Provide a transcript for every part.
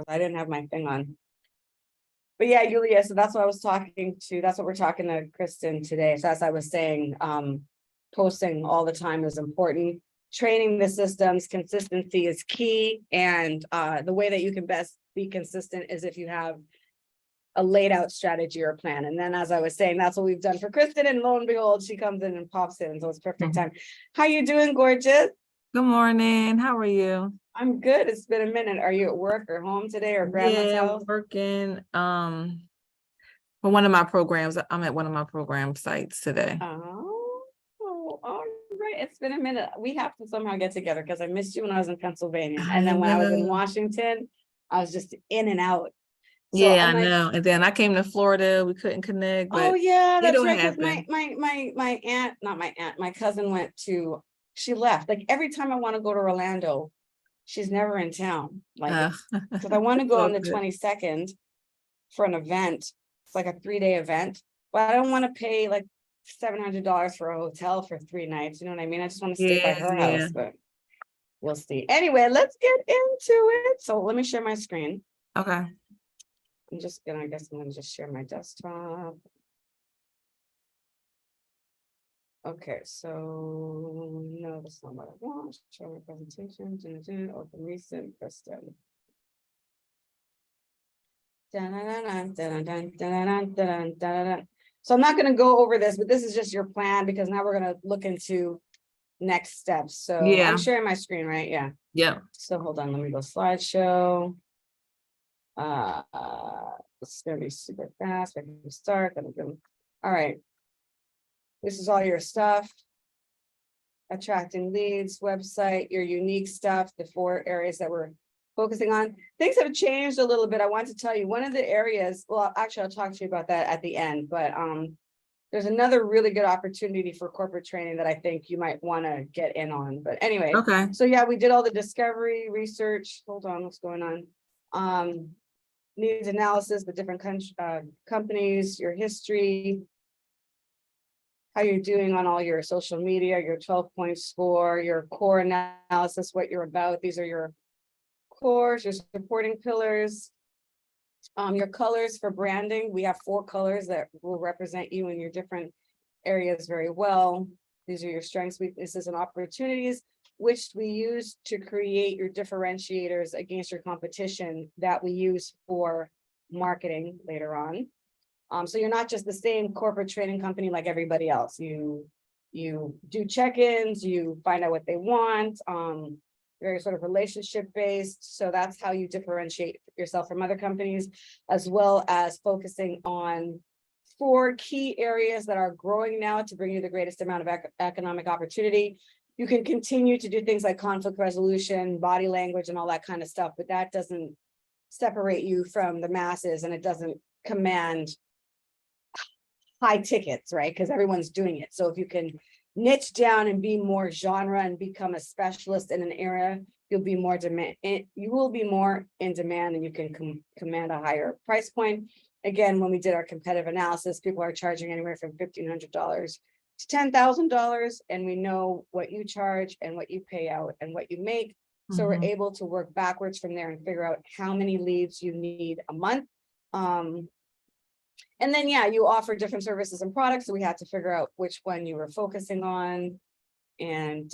I didn't have my thing on. But yeah, Yulia, so that's what I was talking to. That's what we're talking to Kristen today. So as I was saying, posting all the time is important. Training the systems, consistency is key. And the way that you can best be consistent is if you have a laid out strategy or plan. And then, as I was saying, that's what we've done for Kristen. And lo and behold, she comes in and pops in. So it's perfect time. How you doing, gorgeous? Good morning. How are you? I'm good. It's been a minute. Are you at work or home today or grandma's house? Working for one of my programs. I'm at one of my program sites today. Oh, all right. It's been a minute. We have to somehow get together because I missed you when I was in Pennsylvania. And then when I was in Washington, I was just in and out. So Yeah, I'm I like, know. And then I came to Florida. We couldn't connect, but oh yeah, that's it'll right. Because happen. my aunt, not my aunt, my cousin went to, she left. Like every time I want to go to Orlando, she's never in town. Like, because I want to go on the 22nd for an event. It's like a 3-day event, but I don't want to pay like $700 for a hotel for 3 nights. You know what I mean? I just want to stay by her house, but we'll see. Anyway, let's get into it. So let me share my screen. Okay. I'm just gonna, I guess I'm gonna just share my desktop. Okay, so no, that's not what I want. Show my presentation, open recent, Kristen. So I'm not gonna go over this, but this is just your plan because now we're gonna look into next steps. So I'm sharing my screen, right? Yeah. Yeah. So hold on, let me go slideshow. It's gonna be super fast. I can start. All right. This is all your stuff. Attracting leads, website, your unique stuff, the 4 areas that we're focusing on. Things have changed a little bit. I want to tell you one of the areas, well, actually, I'll talk to you about that at the end, but there's another really good opportunity for corporate training that I think you might want to get in on. But anyway, so yeah, we did all the discovery research. Hold on, what's going on? Needs analysis, the different companies, your history, how you're doing on all your social media, your 12-point score, your core analysis, what you're about. These are your cores, your supporting pillars, your colors for branding. We have 4 colors that will represent you in your different areas very well. These are your strengths, weaknesses, and opportunities, which we use to create your differentiators against your competition that we use for marketing later on. So you're not just the same corporate training company like everybody else. You do check-ins, you find out what they want, very sort of relationship based. So that's how you differentiate yourself from other companies, as well as focusing on 4 key areas that are growing now to bring you the greatest amount of economic opportunity. You can continue to do things like conflict resolution, body language, and all that kind of stuff, but that doesn't separate you from the masses and it doesn't command high tickets, right? Because everyone's doing it. So if you can niche down and be more genre and become a specialist in an area, you'll be more demand. You will be more in demand, and you can command a higher price point. Again, when we did our competitive analysis, people are charging anywhere from $1,500 to $10,000, and we know what you charge and what you pay out and what you make. So we're able to work backwards from there and figure out how many leads you need a month. And then, yeah, you offer different services and products. So we had to figure out which one you were focusing on and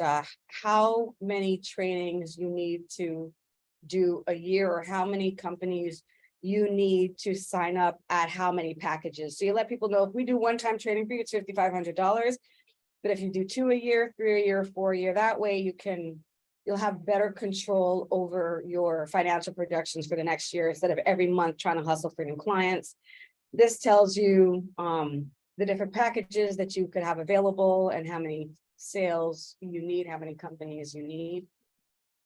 how many trainings you need to do a year or how many companies you need to sign up at how many packages. So you let people know if we do one-time training for you, it's $5,500. But if you do 2 a year, 3 a year, 4 a year, that way you'll have better control over your financial projections for the next year instead of every month trying to hustle for new clients. This tells you the different packages that you could have available and how many sales you need, how many companies you need.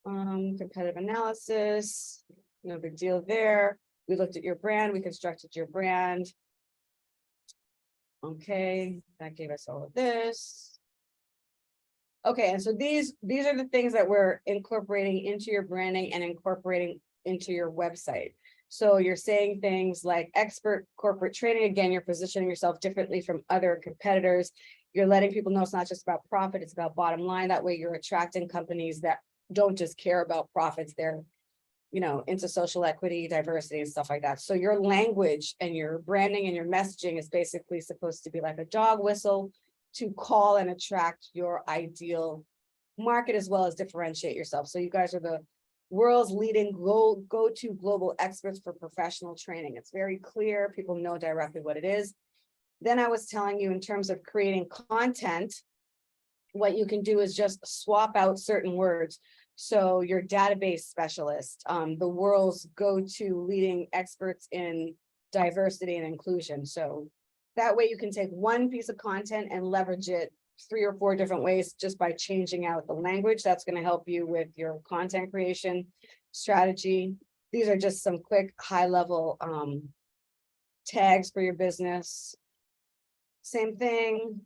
Competitive analysis, no big deal there. We looked at your brand, we constructed your brand. Okay, that gave us all of this. Okay, and so these are the things that we're incorporating into your branding and incorporating into your website. So you're saying things like expert corporate training. Again, you're positioning yourself differently from other competitors. You're letting people know it's not just about profit, it's about bottom line. That way you're attracting companies that don't just care about profits. They're into social equity, diversity and stuff like that. So your language and your branding and your messaging is basically supposed to be like a dog whistle to call and attract your ideal market as well as differentiate yourself. So you guys are the world's leading go-to global experts for professional training. It's very clear. People know directly what it is. Then I was telling you in terms of creating content, what you can do is just swap out certain words. So your database specialist, the world's go-to leading experts in diversity and inclusion. So that way you can take one piece of content and leverage it 3 or 4 different ways just by changing out the language. That's going to help you with your content creation strategy. These are just some quick high-level tags for your business. Same thing.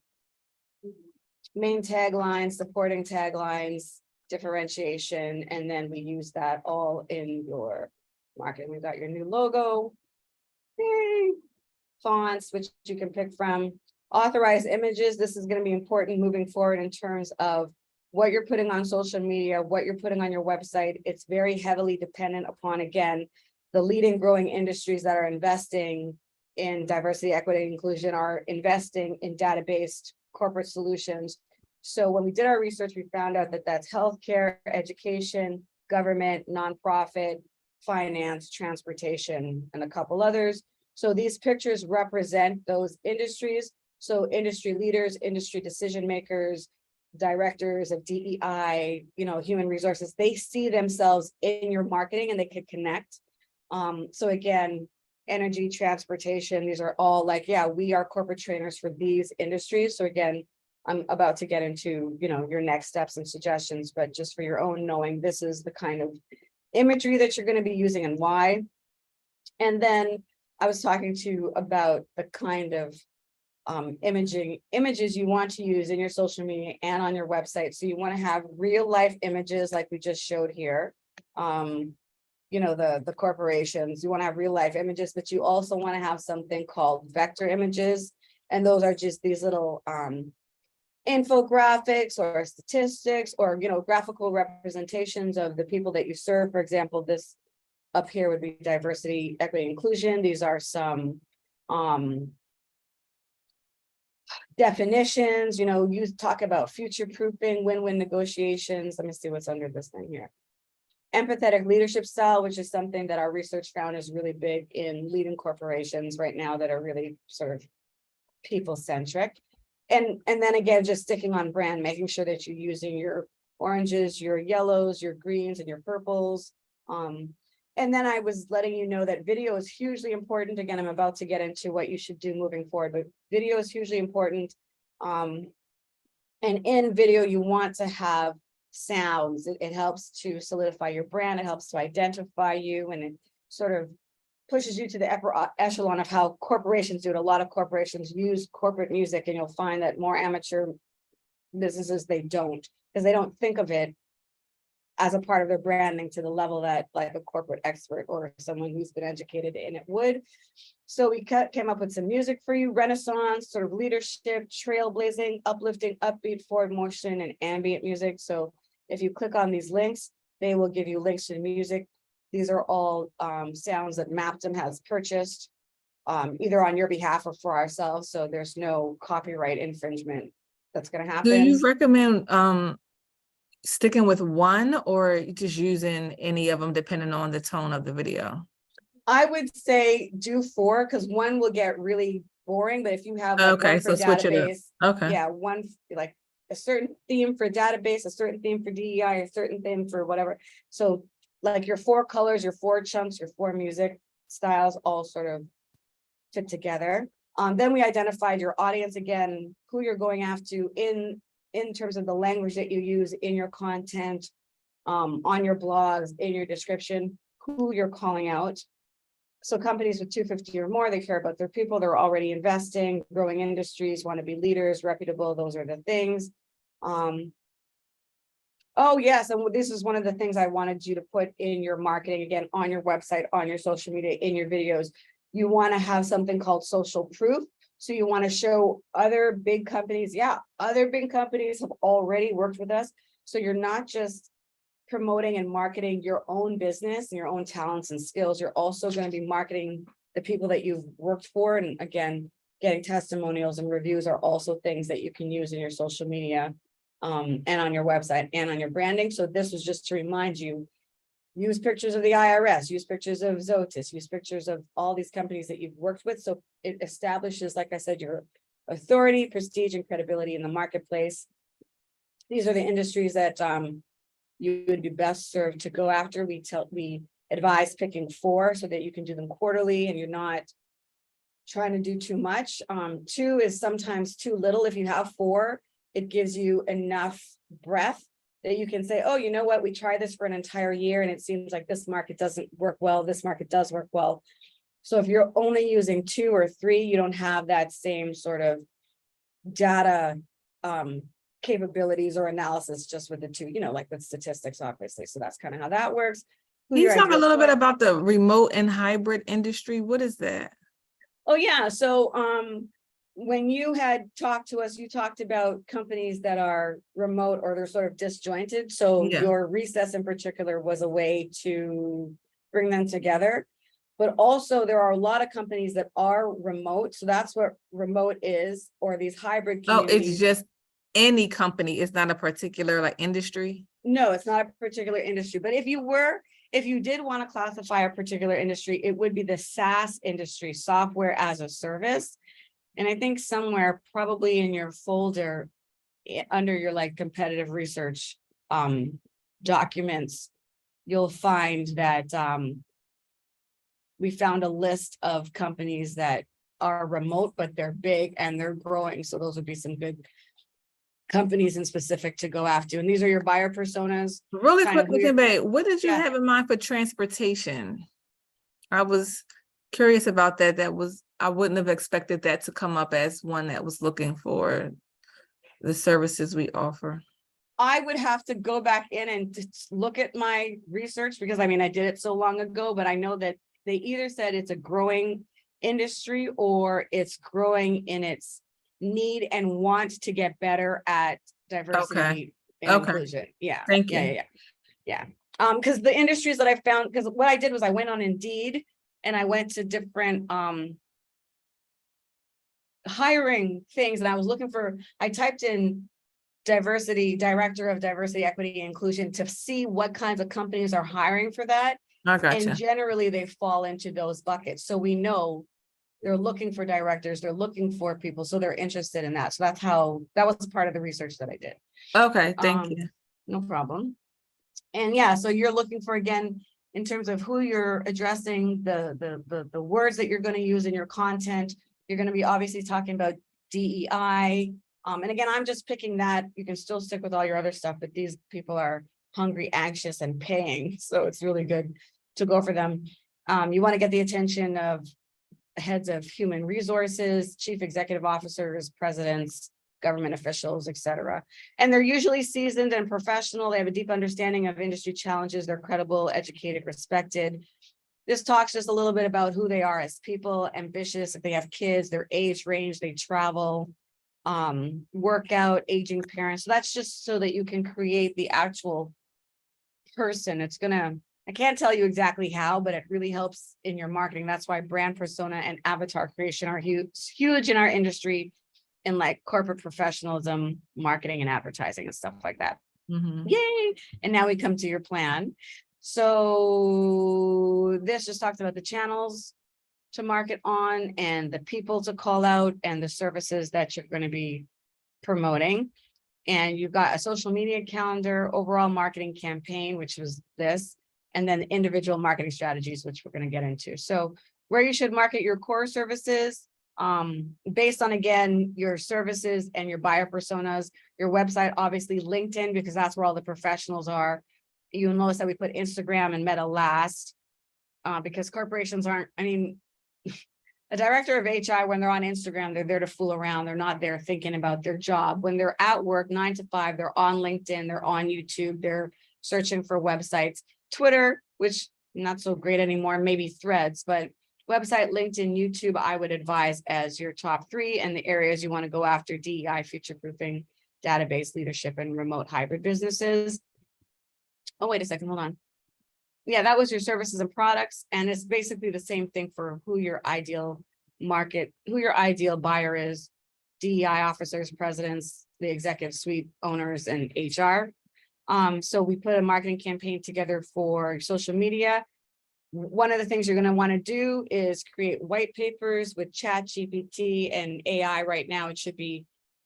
Main taglines, supporting taglines, differentiation, and then we use that all in your marketing. We've got your new logo, fonts, which you can pick from. Authorized images. This is going to be important moving forward in terms of what you're putting on social media, what you're putting on your website. It's very heavily dependent upon, again, the leading growing industries that are investing in diversity, equity, and inclusion are investing in data-based corporate solutions. So when we did our research, we found out that that's healthcare, education, government, nonprofit, finance, transportation, and a couple others. So these pictures represent those industries. So industry leaders, industry decision makers, directors of DEI, human resources, they see themselves in your marketing and they can connect. So again, energy, transportation, these are all like, yeah, we are corporate trainers for these industries. So again, I'm about to get into, your next steps and suggestions, but just for your own knowing, this is the kind of imagery that you're going to be using and why. And then I was talking to you about the kind of images you want to use in your social media and on your website. So you want to have real life images like we just showed here. The corporations, you want to have real life images, but you also want to have something called vector images. And those are just these little infographics or statistics or, graphical representations of the people that you serve. For example, this up here would be diversity, equity, inclusion. These are some definitions, you talk about future proofing, win-win negotiations. Let me see what's under this thing here. Empathetic leadership style, which is something that our research found is really big in leading corporations right now that are really sort of people-centric. And then again, just sticking on brand, making sure that you're using your oranges, your yellows, your greens, and your purples. And then I was letting you know that video is hugely important. Again, I'm about to get into what you should do moving forward, but video is hugely important. And in video, you want to have sounds. It helps to solidify your brand. It helps to identify you, and it sort of pushes you to the upper echelon of how corporations do it. A lot of corporations use corporate music, and you'll find that more amateur businesses, they don't, because they don't think of it as a part of their branding to the level that like a corporate expert or someone who's been educated in it would. So we came up with some music for you: Renaissance, sort of leadership, trailblazing, uplifting, upbeat, forward motion, and ambient music. So if you click on these links, they will give you links to the music. These are all sounds that Mappdom has purchased either on your behalf or for ourselves. So there's no copyright infringement that's going to happen. Do you recommend sticking with one or just using any of them depending on the tone of the video? I would say do 4 because one will get really boring. But if you have like okay, one for so switch it up. Okay. yeah, one like a certain theme for database, a certain theme for DEI, a certain theme for whatever. So like your 4 colors, your 4 chunks, your 4 music styles all sort of fit together. Then we identified your audience again, who you're going after in terms of the language that you use in your content, on your blogs, in your description, who you're calling out. So companies with 250 or more, they care about their people. They're already investing, growing industries, want to be leaders, reputable. Those are the things. Oh, yes. And this is one of the things I wanted you to put in your marketing, again, on your website, on your social media, in your videos. You want to have something called social proof. So you want to show other big companies. Yeah, other big companies have already worked with us. So you're not just promoting and marketing your own business and your own talents and skills, you're also going to be marketing the people that you've worked for. And again, getting testimonials and reviews are also things that you can use in your social media and on your website and on your branding. So this was just to remind you, use pictures of the IRS, use pictures of Zotis, use pictures of all these companies that you've worked with. So it establishes, like I said, your authority, prestige, and credibility in the marketplace. These are the industries that you would be best served to go after. We advise picking 4 so that you can do them quarterly and you're not trying to do too much. 2 is sometimes too little. If you have 4, it gives you enough breadth that you can say, oh, you know what, we tried this for an entire year and it seems like this market doesn't work well, this market does work well. So if you're only using 2 or 3, you don't have that same sort of data capabilities or analysis just with the 2, like with statistics, obviously. So that's kind of how that works. Can you talk a little bit about the remote and hybrid industry? What is that? Oh, yeah. So when you had talked to us, you talked about companies that are remote or they're sort of disjointed. So your recess in particular was a way to bring them together. But also there are a lot of companies that are remote. So that's what remote is, or these hybrid communities. Oh, it's just any company. It's not a particular like industry. No, it's not a particular industry. But if you did want to classify a particular industry, it would be the SaaS industry, software as a service. And I think somewhere probably in your folder under your like competitive research documents, you'll find that we found a list of companies that are remote, but they're big and they're growing. So those would be some good companies in specific to go after. And these are your buyer personas. Really quickly, babe, what did you have in mind for transportation? I was curious about that. I wouldn't have expected that to come up as one that was looking for the services we offer. I would have to go back in and look at my research because I did it so long ago, but I know that they either said it's a growing industry or it's growing in its need and want to get better at diversity and inclusion. Yeah. Thank you. Yeah. Because the industries that I found, because what I did was I went on Indeed and I went to different hiring things and I was looking for, I typed in director of diversity, equity, and inclusion to see what kinds of companies are hiring for that. And generally they fall into those buckets. So we know they're looking for directors, they're looking for people, so they're interested in that. So that was part of the research that I did. Okay, thank you. No problem. And yeah, so you're looking for, again, in terms of who you're addressing, the words that you're going to use in your content. You're going to be obviously talking about DEI. And again, I'm just picking that. You can still stick with all your other stuff, but these people are hungry, anxious, and paying. So it's really good to go for them. You want to get the attention of heads of human resources, chief executive officers, presidents, government officials, etc. And they're usually seasoned and professional. They have a deep understanding of industry challenges. They're credible, educated, respected. This talks just a little bit about who they are as people, ambitious, if they have kids, their age range, they travel, workout, aging parents. So that's just so that you can create the actual person. I can't tell you exactly how, but it really helps in your marketing. That's why brand persona and avatar creation are huge in our industry, in like corporate professionalism, marketing and advertising and stuff like that. Yay. And now we come to your plan. So this just talks about the channels to market on and the people to call out and the services that you're going to be promoting. And you've got a social media calendar, overall marketing campaign, which was this, and then individual marketing strategies, which we're going to get into. So where you should market your core services, based on, again, your services and your buyer personas, your website, obviously LinkedIn, because that's where all the professionals are. You'll notice that we put Instagram and Meta last, because corporations aren't, a director of HI, when they're on Instagram, they're there to fool around. They're not there thinking about their job. When they're at work 9 to 5, they're on LinkedIn, they're on YouTube, they're searching for websites. Twitter, which not so great anymore, maybe Threads, but website, LinkedIn, YouTube, I would advise as your top 3, and the areas you want to go after: DEI, future proofing, database, leadership, and remote hybrid businesses. Oh, wait a second, hold on. Yeah, that was your services and products, and it's basically the same thing for who your ideal who your ideal buyer is. DEI officers, presidents, the executive suite owners, and HR. So we put a marketing campaign together for social media. One of the things you're going to want to do is create white papers with Chat GPT and AI. Right now, it should be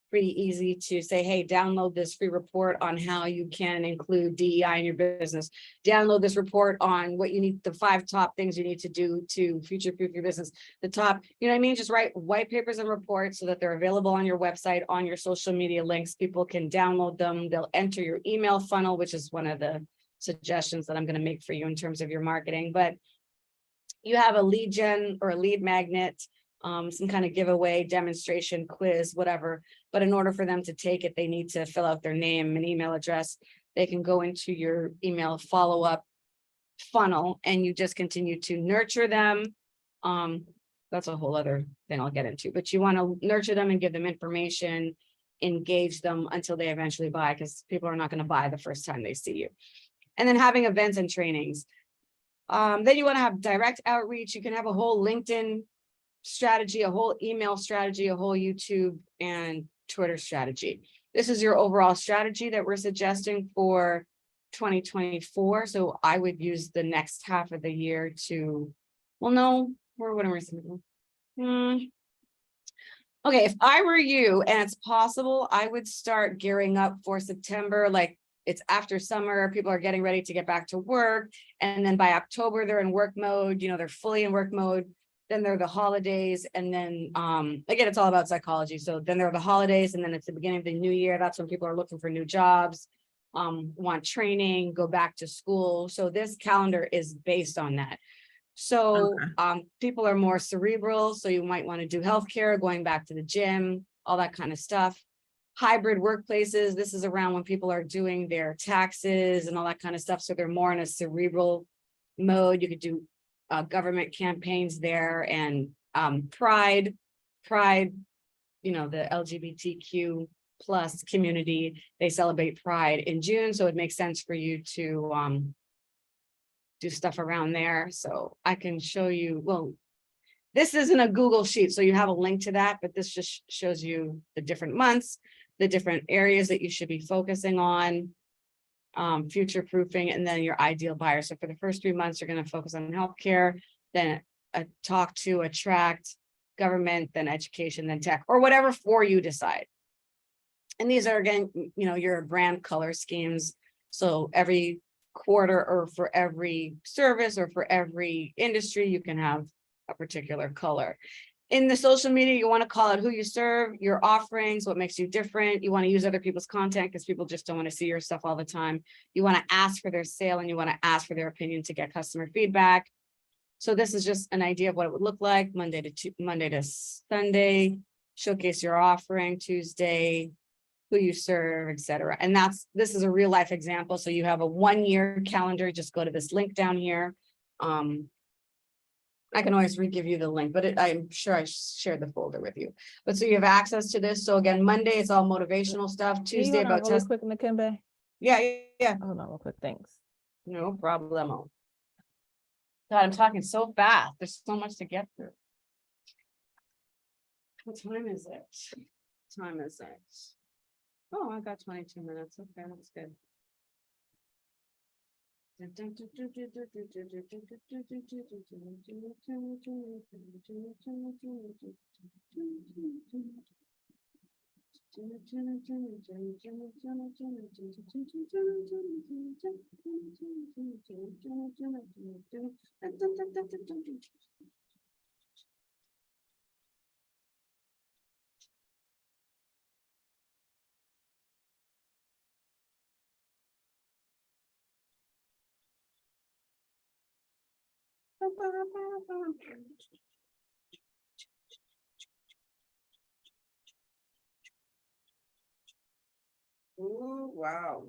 pretty easy to say, hey, download this free report on how you can include DEI in your business. Download this report on what you need, the 5 top things you need to do to future-proof your business. The top, you know what I mean? Just write white papers and reports so that they're available on your website, on your social media links. People can download them. They'll enter your email funnel, which is one of the suggestions that I'm going to make for you in terms of your marketing. But you have a lead gen or a lead magnet, some kind of giveaway, demonstration, quiz, whatever. But in order for them to take it, they need to fill out their name and email address. They can go into your email follow-up funnel and you just continue to nurture them. That's a whole other thing I'll get into, but you want to nurture them and give them information, engage them until they eventually buy, because people are not going to buy the first time they see you. And then having events and trainings. Then you want to have direct outreach. You can have a whole LinkedIn strategy, a whole email strategy, a whole YouTube and Twitter strategy. This is your overall strategy that we're suggesting for 2024. So I would use the next half of the year to, well, no, what am I saying? Okay, if I were you, and it's possible, I would start gearing up for September. Like, it's after summer, people are getting ready to get back to work. And then by October, they're in work mode, they're fully in work mode. Then there are the holidays. And then again, it's all about psychology. So then there are the holidays, and then it's the beginning of the new year. That's when people are looking for new jobs, want training, go back to school. So this calendar is based on that. So people are more cerebral. So you might want to do healthcare, going back to the gym, all that kind of stuff. Hybrid workplaces. This is around when people are doing their taxes and all that kind of stuff. So they're more in a cerebral mode. You could do government campaigns there, and pride, the LGBTQ plus community, they celebrate Pride in June. So it makes sense for you to do stuff around there. So I can show you, well, this isn't a Google sheet, so you have a link to that, but this just shows you the different months, the different areas that you should be focusing on, future proofing, and then your ideal buyer. So for the first 3 months, you're going to focus on healthcare, then talk to, attract, government, then education, then tech, or whatever for you decide. And these are, again, your brand color schemes. So every quarter, or for every service, or for every industry, you can have a particular color. In the social media, you want to call it who you serve, your offerings, what makes you different. You want to use other people's content because people just don't want to see your stuff all the time. You want to ask for their sale, and you want to ask for their opinion to get customer feedback. So this is just an idea of what it would look like Monday to Sunday, showcase your offering, Tuesday, who you serve, etc. And this is a real life example. So you have a 1-year calendar. Just go to this link down here. I can always re-give you the link, but I'm sure I shared the folder with you. But so you have access to this. So again, Monday is all motivational stuff. Tuesday about really quick, McKimbe. Yeah. Hold on real quick, thanks. No problemo. God, I'm talking so fast. There's so much to get through. What time is it? Oh, I got 22 minutes. Okay, that's good. Ooh, wow.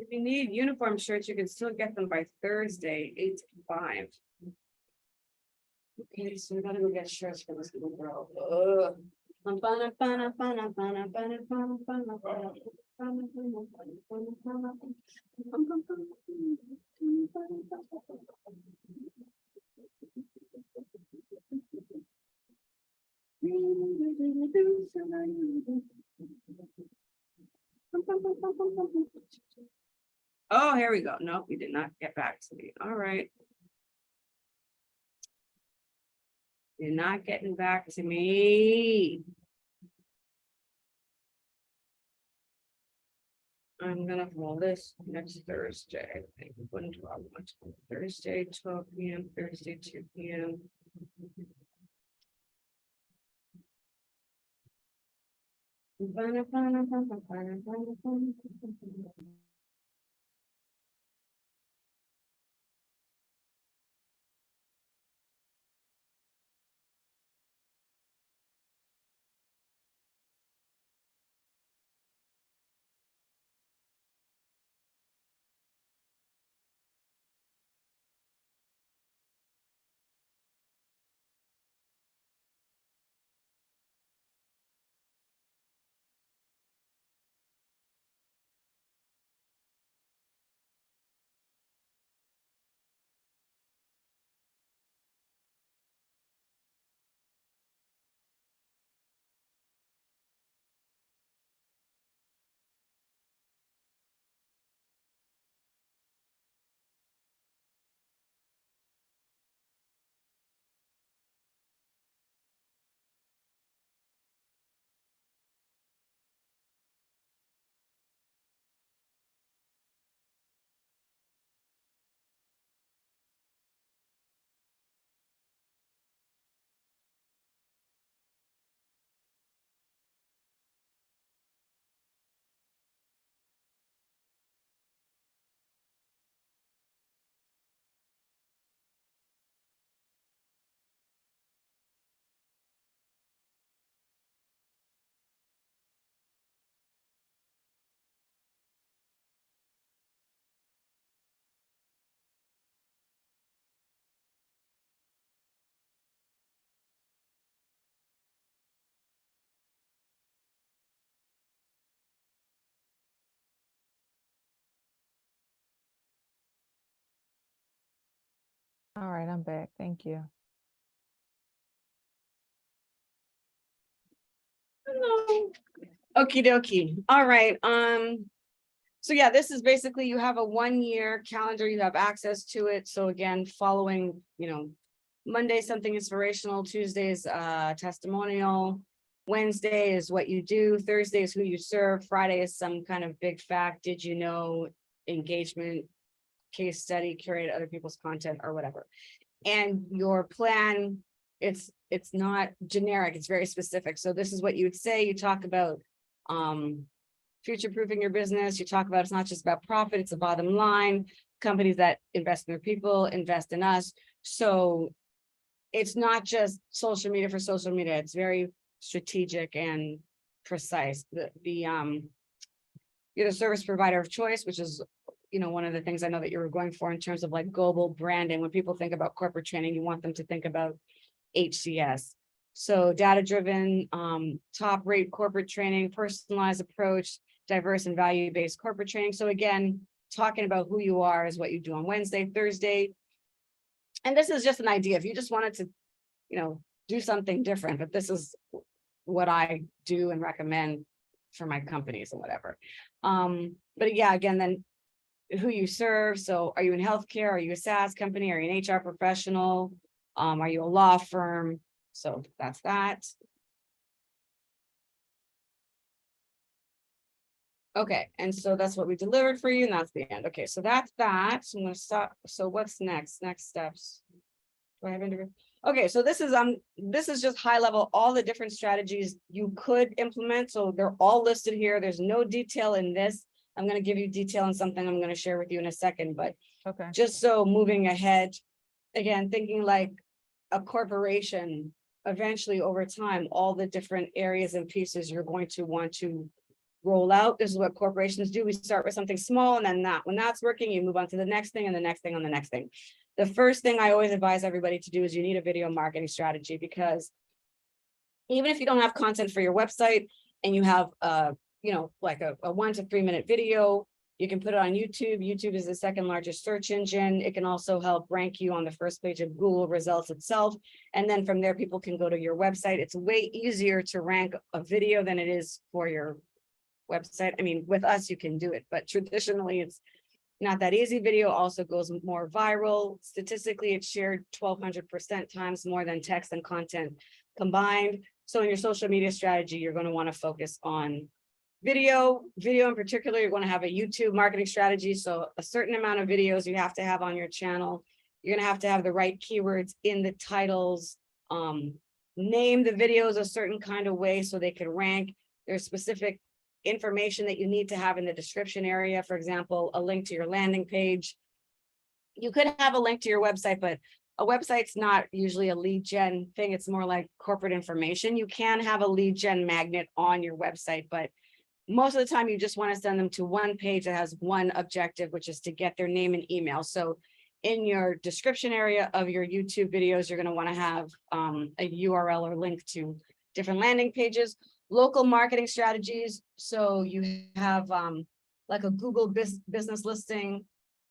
If you need uniform shirts, you can still get them by Thursday, 8 to 5. Okay, so we gotta go get shirts for this little girl. Ugh. Oh, here we go. No, we did not get back to me. All right. You're not getting back to me. I'm gonna roll this next Thursday. I think. When do I want to? Thursday, 12 p.m., Thursday, 2 p.m. All right, I'm back. Thank you. Hello. Okie dokie. All right. So yeah, this is basically you have a 1-year calendar, you have access to it. So again, following, Monday, something inspirational, Tuesday's testimonial. Wednesday is what you do, Thursday is who you serve, Friday is some kind of big fact, did you know, engagement, case study, curate other people's content or whatever. And your plan, it's not generic, it's very specific. So this is what you would say, you talk about future-proofing your business, you talk about it's not just about profit, it's a bottom line, companies that invest in their people, invest in us. So it's not just social media for social media, it's very strategic and precise. You're the service provider of choice, which is one of the things I know that you were going for in terms of like global branding. When people think about corporate training, you want them to think about HCS. So data-driven, top-rate corporate training, personalized approach, diverse and value-based corporate training. So again, talking about who you are is what you do on Wednesday, Thursday. And this is just an idea. If you just wanted to, do something different, but this is what I do and recommend for my companies and whatever. But yeah, again, then who you serve. So are you in healthcare? Are you a SaaS company? Are you an HR professional? Are you a law firm? So that's that. Okay, and so that's what we delivered for you, and that's the end. Okay, so that's that. So I'm gonna stop. So what's next? Next steps. Do I have interview? Okay, so this is just high level, all the different strategies you could implement. So they're all listed here. There's no detail in this. I'm going to give you detail on something I'm going to share with you in a second, but Okay. just so moving ahead, again, thinking like a corporation, eventually over time, all the different areas and pieces you're going to want to roll out. This is what corporations do. We start with something small, and then when that's working, you move on to the next thing and the next thing on the next thing. The first thing I always advise everybody to do is you need a video marketing strategy, because even if you don't have content for your website and you have like a 1 to 3 minute video, you can put it on YouTube. YouTube is the second largest search engine. It can also help rank you on the first page of Google results itself. And then from there, people can go to your website. It's way easier to rank a video than it is for your website. I mean, with us, you can do it, but traditionally it's not that easy. Video also goes more viral. Statistically, it's shared 1,200% times more than text and content combined. So in your social media strategy, you're going to want to focus on video in particular. You're going to have a YouTube marketing strategy. So a certain amount of videos you have to have on your channel. You're going to have the right keywords in the titles. Name the videos a certain kind of way so they can rank. There's specific information that you need to have in the description area. For example, a link to your landing page. You could have a link to your website, but a website's not usually a lead gen thing. It's more like corporate information. You can have a lead gen magnet on your website, but most of the time you just want to send them to one page that has one objective, which is to get their name and email. So in your description area of your YouTube videos, you're going to want to have a URL or link to different landing pages. Local marketing strategies. So you have like a Google business listing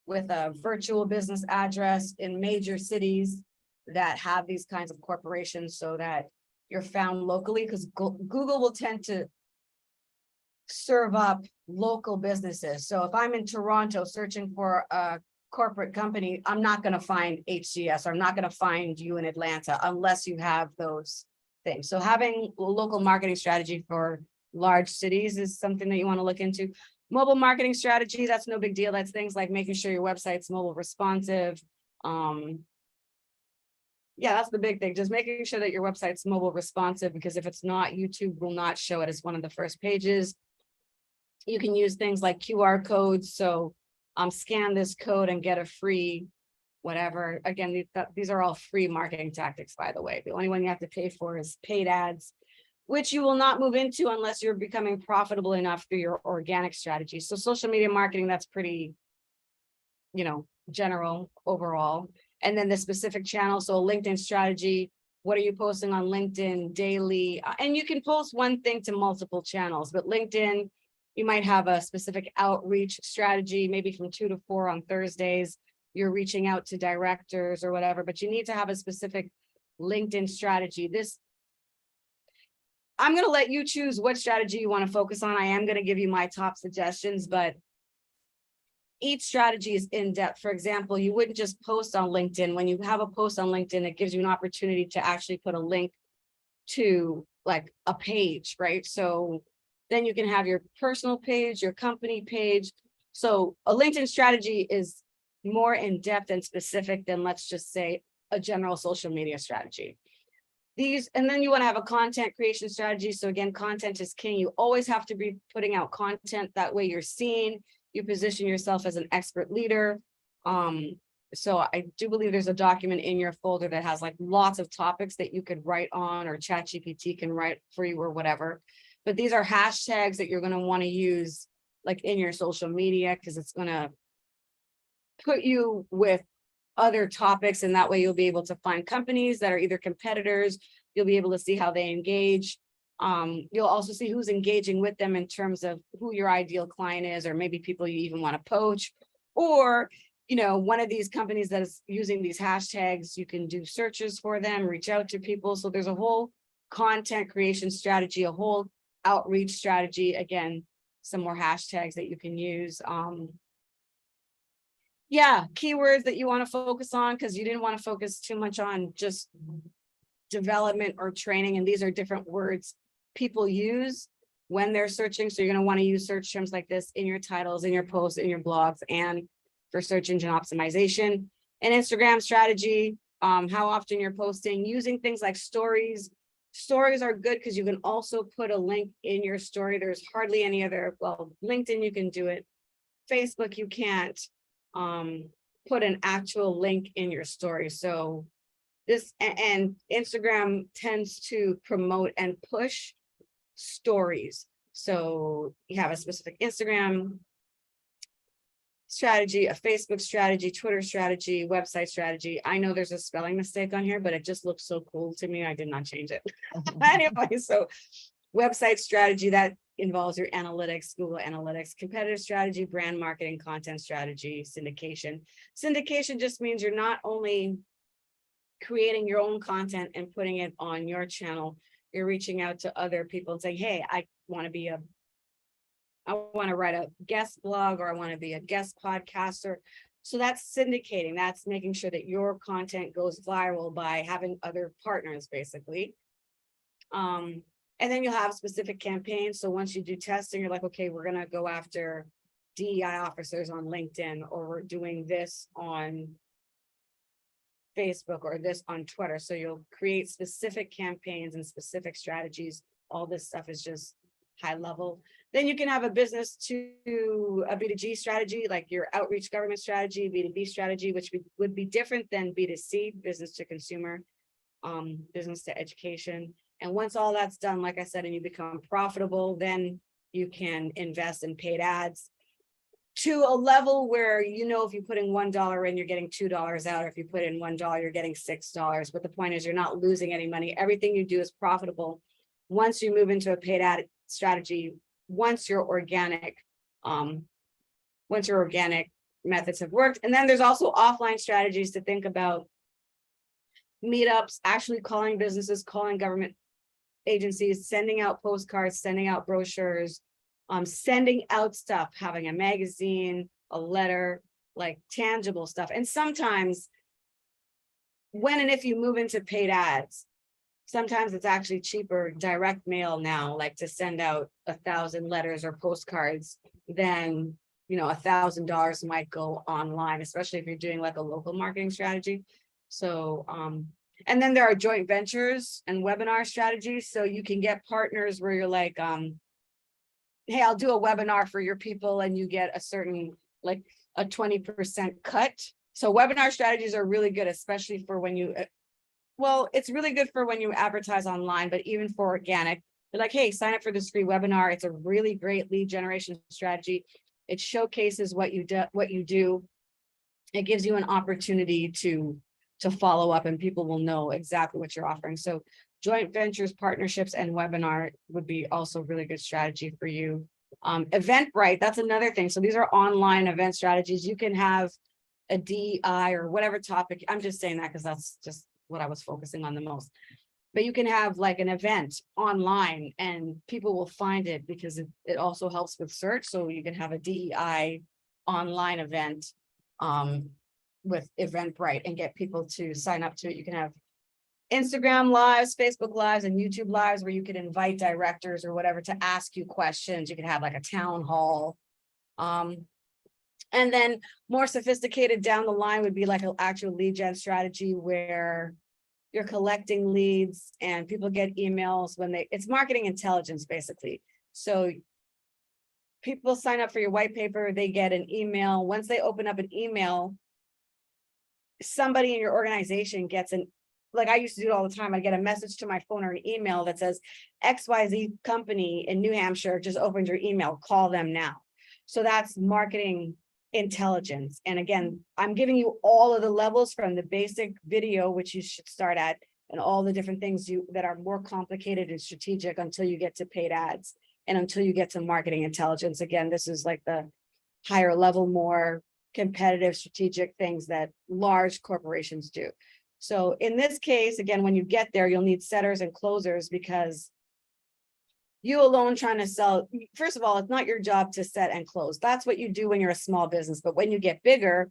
with a virtual business address in major cities that have these kinds of corporations, so that you're found locally, because Google will tend to serve up local businesses. So if I'm in Toronto searching for a corporate company, I'm not going to find HCS, or I'm not going to find you in Atlanta unless you have those things. So having a local marketing strategy for large cities is something that you want to look into. Mobile marketing strategy, that's no big deal. That's things like making sure your website's mobile responsive. Yeah, that's the big thing. Just making sure that your website's mobile responsive, because if it's not, YouTube will not show it as one of the first pages. You can use things like QR codes. So scan this code and get a free whatever. Again, these are all free marketing tactics, by the way. The only one you have to pay for is paid ads, which you will not move into unless you're becoming profitable enough through your organic strategy. So social media marketing, that's pretty, general overall. And then the specific channel. So LinkedIn strategy, what are you posting on LinkedIn daily? And you can post one thing to multiple channels, but LinkedIn, you might have a specific outreach strategy, maybe from 2 to 4 on Thursdays. You're reaching out to directors or whatever, but you need to have a specific LinkedIn strategy. I'm going to let you choose what strategy you want to focus on. I am going to give you my top suggestions, but each strategy is in depth. For example, you wouldn't just post on LinkedIn. When you have a post on LinkedIn, it gives you an opportunity to actually put a link to like a page, right? So then you can have your personal page, your company page. So a LinkedIn strategy is more in depth and specific than, let's just say, a general social media strategy. And then you want to have a content creation strategy. So again, content is king. You always have to be putting out content. That way you're seen, you position yourself as an expert leader. So I do believe there's a document in your folder that has like lots of topics that you could write on, or ChatGPT can write for you or whatever. But these are hashtags that you're going to want to use like in your social media, because it's going to put you with other topics, and that way you'll be able to find companies that are either competitors. You'll be able to see how they engage. You'll also see who's engaging with them in terms of who your ideal client is, or maybe people you even want to poach, or one of these companies that is using these hashtags, you can do searches for them, reach out to people. So there's a whole content creation strategy, a whole outreach strategy. Again, some more hashtags that you can use. Yeah, keywords that you want to focus on, because you didn't want to focus too much on just development or training. And these are different words people use when they're searching. So you're going to want to use search terms like this in your titles, in your posts, in your blogs, and for search engine optimization. And Instagram strategy, how often you're posting, using things like stories. Stories are good because you can also put a link in your story. There's hardly any other, well, LinkedIn, you can do it. Facebook, you can't put an actual link in your story. So this, and Instagram tends to promote and push stories. So you have a specific Instagram strategy, a Facebook strategy, Twitter strategy, website strategy. I know there's a spelling mistake on here, but it just looks so cool to me. I did not change it. Anyway, so website strategy, that involves your analytics, Google Analytics, competitive strategy, brand marketing, content strategy, syndication. Syndication just means you're not only creating your own content and putting it on your channel, you're reaching out to other people and saying, hey, I want to write a guest blog, or I want to be a guest podcaster. So that's syndicating. That's making sure that your content goes viral by having other partners, basically. And then you'll have specific campaigns. So once you do testing, you're like, okay, we're going to go after DEI officers on LinkedIn, or we're doing this on Facebook, or this on Twitter. So you'll create specific campaigns and specific strategies. All this stuff is just high level. Then you can have a business to a B2G strategy, like your outreach government strategy, B2B strategy, which would be different than B2C, business to consumer, business to education. And once all that's done, like I said, and you become profitable, then you can invest in paid ads to a level where, you know, if you put in $1 in, you're getting $2 out. Or if you put in $1, you're getting $6. But the point is, you're not losing any money. Everything you do is profitable. Once you move into a paid ad strategy, once your organic methods have worked. And then there's also offline strategies to think about: meetups, actually calling businesses, calling government agencies, sending out postcards, sending out brochures, sending out stuff, having a magazine, a letter, like tangible stuff. And sometimes when and if you move into paid ads, sometimes it's actually cheaper direct mail now, like to send out 1,000 letters or postcards than, you know, $1,000 might go online, especially if you're doing like a local marketing strategy. So, and then there are joint ventures and webinar strategies. So you can get partners where you're like, hey, I'll do a webinar for your people, and you get a certain, like a 20% cut. So webinar strategies are really good, especially for when you, well, it's really good for when you advertise online, but even for organic, they're like, hey, sign up for this free webinar. It's a really great lead generation strategy. It showcases what you do. It gives you an opportunity to follow up, and people will know exactly what you're offering. So joint ventures, partnerships, and webinar would be also really good strategy for you. Eventbrite, that's another thing. So these are online event strategies. You can have a DEI or whatever topic. I'm just saying that because that's just what I was focusing on the most. But you can have like an event online and people will find it because it also helps with search. So you can have a DEI online event with Eventbrite and get people to sign up to it. You can have Instagram lives, Facebook lives, and YouTube lives where you can invite directors or whatever to ask you questions. You can have like a town hall. And then more sophisticated down the line would be like an actual lead gen strategy where you're collecting leads and people get emails when it's marketing intelligence, basically. So people sign up for your white paper, they get an email. Once they open up an email, somebody in your organization gets like I used to do it all the time. I get a message to my phone or an email that says XYZ company in New Hampshire just opened your email, call them now. So that's marketing intelligence. And again, I'm giving you all of the levels from the basic video, which you should start at, and all the different things that are more complicated and strategic until you get to paid ads and until you get to marketing intelligence. Again, this is like the higher level, more competitive strategic things that large corporations do. So in this case, again, when you get there, you'll need setters and closers, because you alone trying to sell, first of all, it's not your job to set and close. That's what you do when you're a small business. But when you get bigger,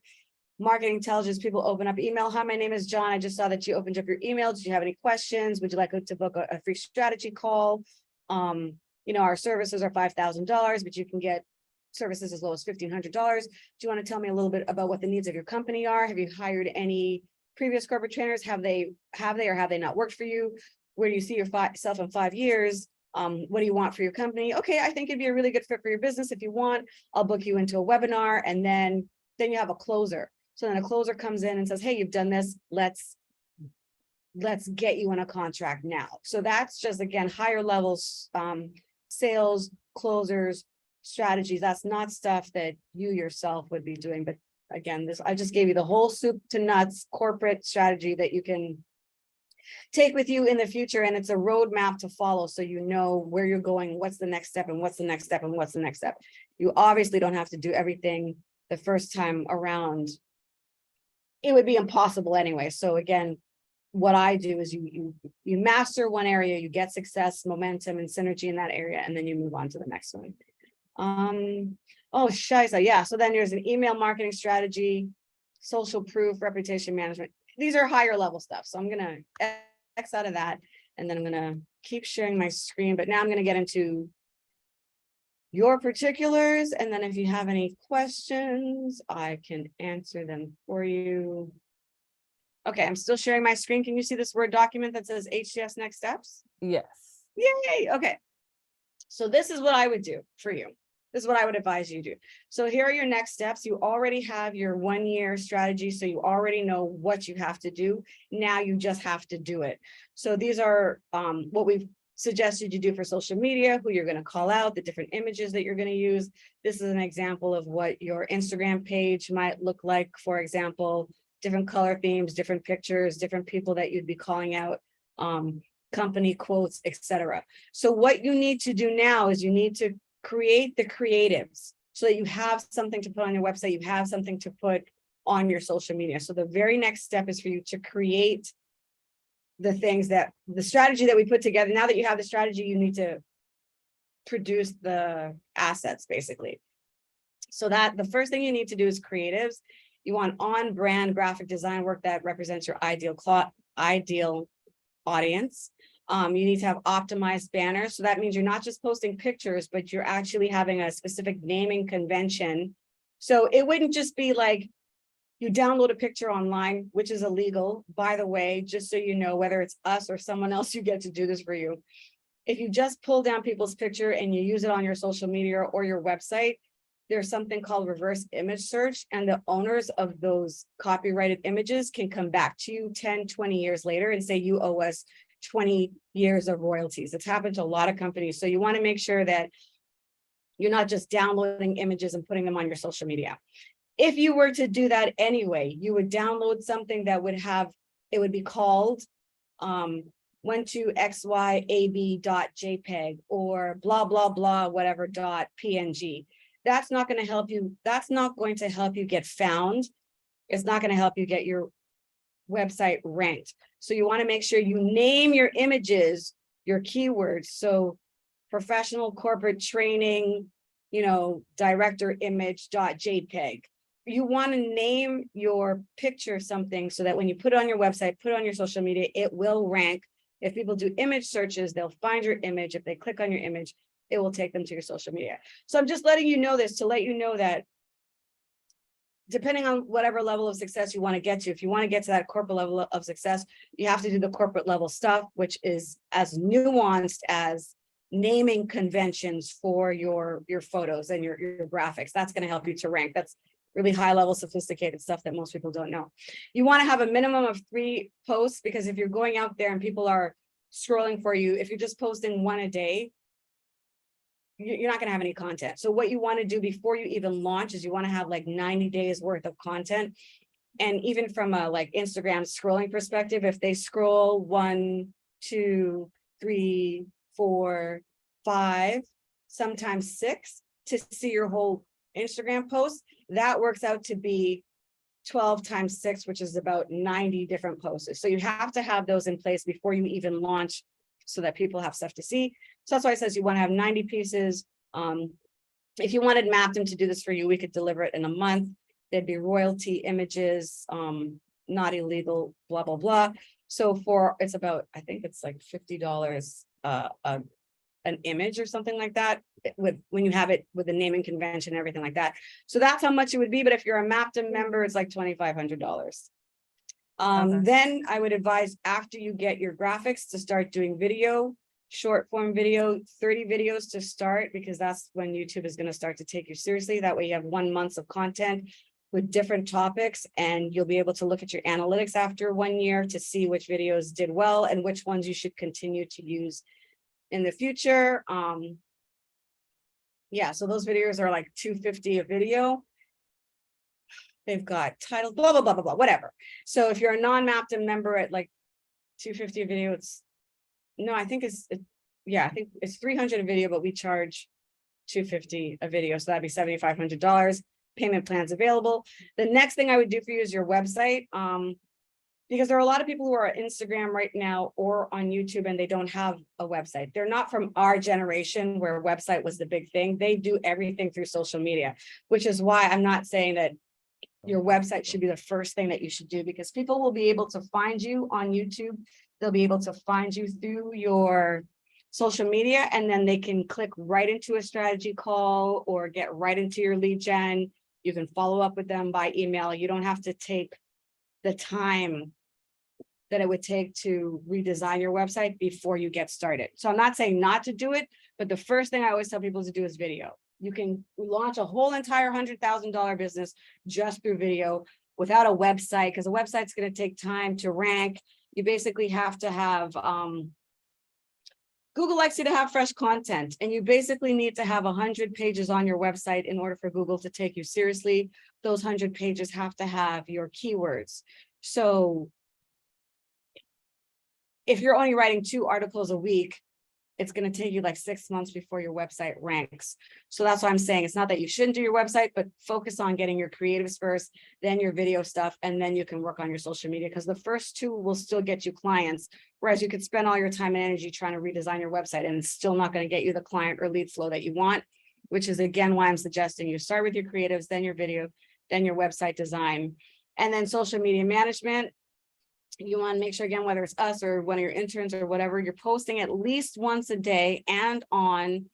marketing intelligence, people open up email. Hi, my name is John. I just saw that you opened up your email. Did you have any questions? Would you like to book a free strategy call? You know, our services are $5,000, but you can get services as low as $1,500. Do you want to tell me a little bit about what the needs of your company are? Have you hired any previous corporate trainers? Have they or have they not worked for you? Where do you see yourself in 5 years? What do you want for your company? Okay, I think it'd be a really good fit for your business. If you want, I'll book you into a webinar, and then you have a closer. So then a closer comes in and says, hey, you've done this. Let's get you in a contract now. So that's just, again, higher levels sales, closers, strategies. That's not stuff that you yourself would be doing. But again, I just gave you the whole soup to nuts corporate strategy that you can take with you in the future. And it's a roadmap to follow. So you know where you're going, what's the next step and what's the next step and what's the next step. You obviously don't have to do everything the first time around. It would be impossible anyway. So again, what I do is you master one area, you get success, momentum, and synergy in that area, and then you move on to the next one. Oh, shiza, yeah. So then there's an email marketing strategy, social proof, reputation management. These are higher level stuff. So I'm gonna X out of that, and then I'm gonna keep sharing my screen. But now I'm gonna get into your particulars, and then if you have any questions, I can answer them for you. Okay, I'm still sharing my screen. Can you see this Word document that says HCS Next Steps? Yes. Yay, okay. So this is what I would do for you. This is what I would advise you do. So here are your next steps. You already have your 1-year strategy, so you already know what you have to do. Now you just have to do it. So these are what we've suggested you do for social media, who you're going to call out, the different images that you're going to use. This is an example of what your Instagram page might look like, for example, different color themes, different pictures, different people that you'd be calling out, company quotes, etc. So what you need to do now is you need to create the creatives so that you have something to put on your website, you have something to put on your social media. So the very next step is for you to create the things that the strategy that we put together. Now that you have the strategy, you need to produce the assets basically. So that the first thing you need to do is creatives. You want on-brand graphic design work that represents your ideal audience. You need to have optimized banners. So that means you're not just posting pictures, but you're actually having a specific naming convention. So it wouldn't just be like you download a picture online, which is illegal, by the way, just so you know, whether it's us or someone else, you get to do this for you. If you just pull down people's picture and you use it on your social media or your website, there's something called reverse image search, and the owners of those copyrighted images can come back to you 10, 20 years later and say, you owe us 20 years of royalties. It's happened to a lot of companies. So you want to make sure that you're not just downloading images and putting them on your social media. If you were to do that anyway, you would download something that would have, it would be called 12xyab.jpg or blah, blah, blah, whatever .png. That's not going to help you. That's not going to help you get found. It's not going to help you get your website ranked. So you want to make sure you name your images, your keywords. So professional corporate training, director image.jpg. You want to name your picture something so that when you put it on your website, put it on your social media, it will rank. If people do image searches, they'll find your image. If they click on your image, it will take them to your social media. So I'm just letting you know this to let you know that depending on whatever level of success you want to get to, if you want to get to that corporate level of success, you have to do the corporate level stuff, which is as nuanced as naming conventions for your photos and your graphics. That's going to help you to rank. That's really high level, sophisticated stuff that most people don't know. You want to have a minimum of 3 posts, because if you're going out there and people are scrolling for you, if you're just posting 1 a day, you're not going to have any content. So what you want to do before you even launch is you want to have like 90 days worth of content. And even from a like Instagram scrolling perspective, if they scroll 1, 2, 3, 4, 5, sometimes 6 to see your whole Instagram post, that works out to be 12 times 6, which is about 90 different posts. So you have to have those in place before you even launch so that people have stuff to see. So that's why it says you want to have 90 pieces. If you wanted Mappdom to do this for you, we could deliver it in a month. There'd be royalty images, not illegal, blah, blah, blah. So it's about, I think it's like $50 an image or something like that, when you have it with a naming convention and everything like that. So that's how much it would be. But if you're a Mappdom member, it's like $2,500. Okay. Then I would advise, after you get your graphics, to start doing video, short form video, 30 videos to start, because that's when YouTube is going to start to take you seriously. That way you have 1 month of content with different topics, and you'll be able to look at your analytics after 1 year to see which videos did well and which ones you should continue to use in the future. Yeah, so those videos are like $250 a video. They've got titles, blah, blah, blah, blah, blah, whatever. So if you're a non-Mappdom member at like $250 a video, it's, no, I think yeah, I think it's $300 a video, but we charge $250 a video. So that'd be $7,500. Payment plans available. The next thing I would do for you is your website. Because there are a lot of people who are on Instagram right now or on YouTube and they don't have a website. They're not from our generation where website was the big thing. They do everything through social media, which is why I'm not saying that your website should be the first thing that you should do, because people will be able to find you on YouTube. They'll be able to find you through your social media, and then they can click right into a strategy call or get right into your lead gen. You can follow up with them by email. You don't have to take the time that it would take to redesign your website before you get started. So I'm not saying not to do it, but the first thing I always tell people to do is video. You can launch a whole entire $100,000 business just through video without a website, because a website's going to take time to rank. You basically have to have, Google likes you to have fresh content, and you basically need to have 100 pages on your website in order for Google to take you seriously. Those 100 pages have to have your keywords. So if you're only writing 2 articles a week, it's going to take you like 6 months before your website ranks. So that's what I'm saying. It's not that you shouldn't do your website, but focus on getting your creatives first, then your video stuff, and then you can work on your social media, because the first 2 will still get you clients. Whereas you could spend all your time and energy trying to redesign your website and it's still not going to get you the client or lead flow that you want, which is again why I'm suggesting you start with your creatives, then your video, then your website design, and then social media management. You want to make sure, again, whether it's us or one of your interns or whatever, you're posting at least once a day and on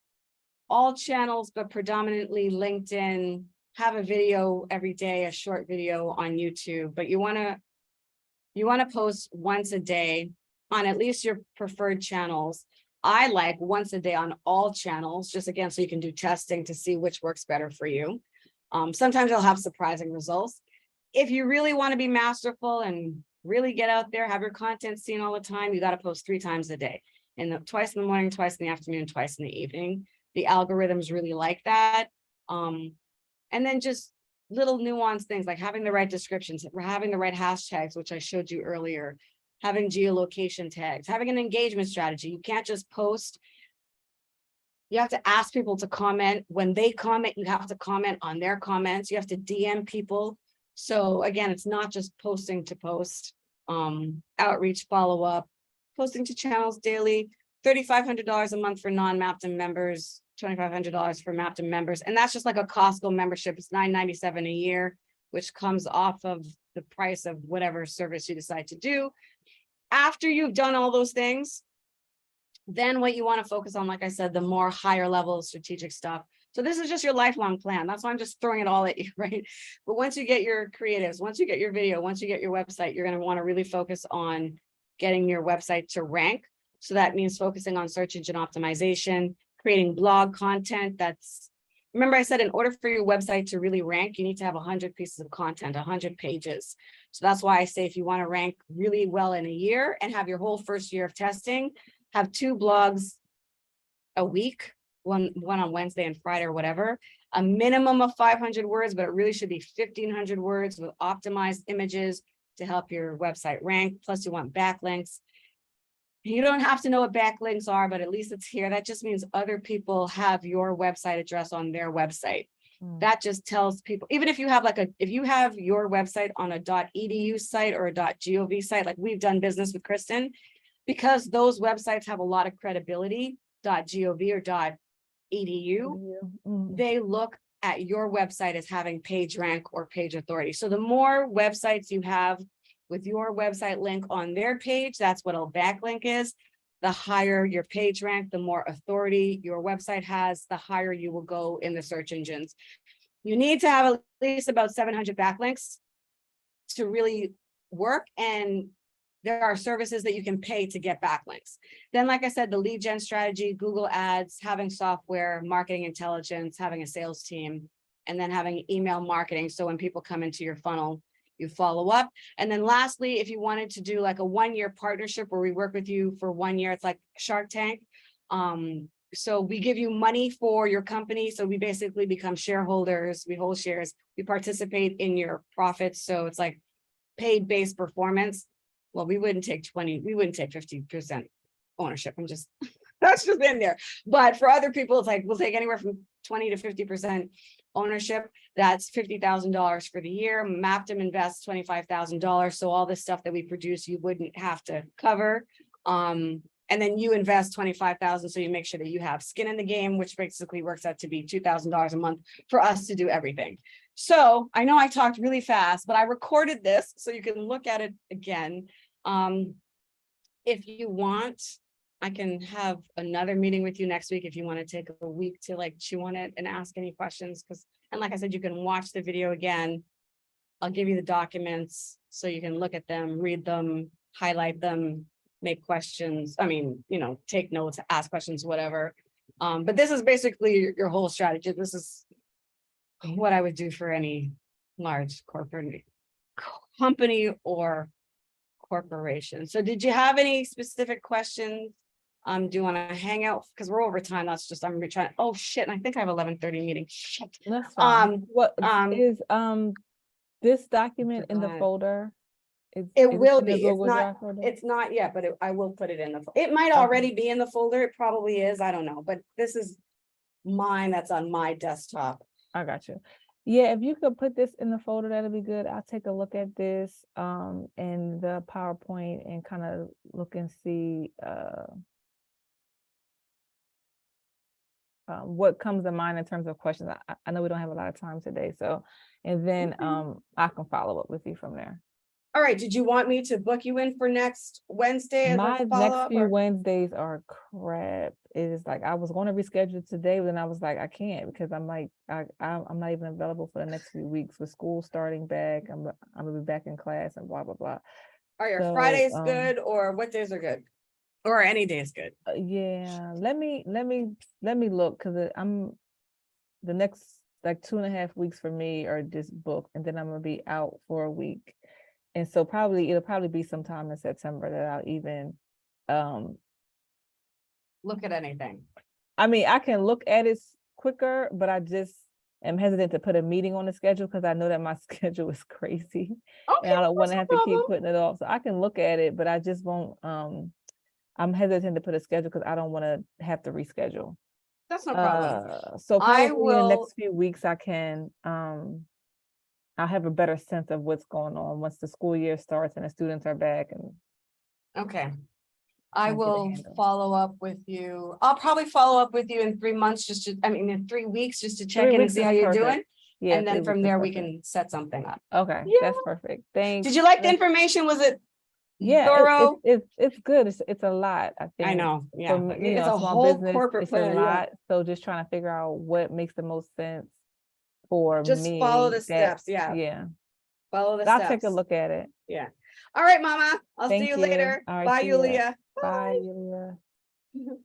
all channels, but predominantly LinkedIn. Have a video every day, a short video on YouTube, but you want to post once a day on at least your preferred channels. I like once a day on all channels, just again, so you can do testing to see which works better for you. Sometimes you'll have surprising results. If you really want to be masterful and really get out there, have your content seen all the time, you got to post 3 times a day, twice in the morning, twice in the afternoon, twice in the evening. The algorithms really like that. And then just little nuanced things like having the right descriptions, having the right hashtags, which I showed you earlier, having geolocation tags, having an engagement strategy. You can't just post. You have to ask people to comment. When they comment, you have to comment on their comments. You have to DM people. So again, it's not just posting to post, outreach, follow-up, posting to channels daily, $3,500 a month for non-Mappdom members, $2,500 for Mappdom members. And that's just like a Costco membership. It's $9.97 a year, which comes off of the price of whatever service you decide to do. After you've done all those things, then what you want to focus on, like I said, the more higher level strategic stuff. So this is just your lifelong plan. That's why I'm just throwing it all at you, right? But once you get your creatives, once you get your video, once you get your website, you're going to want to really focus on getting your website to rank. So that means focusing on search engine optimization, creating blog content. Remember I said, in order for your website to really rank, you need to have 100 pieces of content, 100 pages. So that's why I say, if you want to rank really well in a year and have your whole first year of testing, have 2 blogs a week, one on Wednesday and Friday or whatever, a minimum of 500 words, but it really should be 1,500 words with optimized images to help your website rank. Plus you want backlinks. You don't have to know what backlinks are, but at least it's here. That just means other people have your website address on their website. That just tells people, even if you have if you have your website on a .edu site or a .gov site, like we've done business with Kristen, because those websites have a lot of credibility, .gov or .edu, they look at your website as having page rank or page authority. So the more websites you have with your website link on their page, that's what a backlink is. The higher your page rank, the more authority your website has, the higher you will go in the search engines. You need to have at least about 700 backlinks to really work. And there are services that you can pay to get backlinks. Then, like I said, the lead gen strategy, Google Ads, having software, marketing intelligence, having a sales team, and then having email marketing. So when people come into your funnel, you follow up. And then lastly, if you wanted to do like a 1-year partnership where we work with you for 1 year, it's like Shark Tank. so we give you money for your company, so we basically become shareholders, we hold shares, we participate in your profits, so it's like paid-based performance. Well, we wouldn't take 50% ownership, I'm just, that's just in there. But for other people, it's like, we'll take anywhere from 20 to 50% ownership. That's $50,000 for the year. Mappdom invests $25,000. So all this stuff that we produce, you wouldn't have to cover. And then you invest $25,000. So you make sure that you have skin in the game, which basically works out to be $2,000 a month for us to do everything. So I know I talked really fast, but I recorded this so you can look at it again. If you want, I can have another meeting with you next week if you want to take a week to like chew on it and ask any questions. And like I said, you can watch the video again. I'll give you the documents so you can look at them, read them, highlight them, make questions. I mean, take notes, ask questions, whatever. But this is basically your whole strategy. This is what I would do for any large corporate company or corporation. So did you have any specific questions? Do you want to hang out? Because we're over time. That's just, I'm trying. Oh shit. And I think I have 11:30 meeting. Shit. That's fine. What is this document in the ahead. folder? It will in the be. Google Drive folder? It's not yet, but I will put it in the, it might already be in the folder. It probably is. I don't know, but this is mine. That's on my desktop. I got you. Yeah, if you could put this in the folder, that'd be good. I'll take a look at this in the PowerPoint and kind of look and see what comes to mind in terms of questions. I know we don't have a lot of time today, so and then I can follow up with you from there. All right. Did you want me to book you in for next Wednesday? As My a next few or? Wednesdays are crap. It is like I was going to reschedule today, but then I was like, I can't because I'm like I'm not even available for the next few weeks with school starting back. I'm gonna be back in class and blah blah blah. Are your Fridays good, or what days are good, or any day is good? Yeah, let me look because I'm the next like 2.5 weeks for me are just booked, and then I'm gonna be out for a week. And so it'll probably be sometime in September that I'll even look at anything. I mean, I can look at it quicker, but I just am hesitant to put a meeting on the schedule because I know that my schedule is crazy. Okay, and I don't want to have to keep problem. putting it off. So I can look at it, but I just won't I'm hesitant to put a schedule because I don't want to have to reschedule. That's no problem. So I probably in the will. next few weeks I can I'll have a better sense of what's going on once the school year starts and the students are back. And Okay. I get a will handle. follow up with you. I'll probably follow up with you in 3 months, in 3 weeks, just to check 3 in and weeks see is how you're perfect. doing. Yeah, And 3 then from weeks is there, we perfect. can set something up. Okay, Yeah. that's perfect. Thanks. Did you like the information? Was it Yeah, thorough? it's good. It's a lot, I think. I know. Yeah. For me, It's a small whole business, corporate it's plan. a Yeah. lot. So just trying to figure out what makes the most sense for Just me. follow the steps. Yeah. Yeah. Follow the I'll steps. take a look at it. Yeah. All right, Mama. I'll see Thank you you. later. All right, Bye, see ya. Yulia. Bye, Yulia. Bye.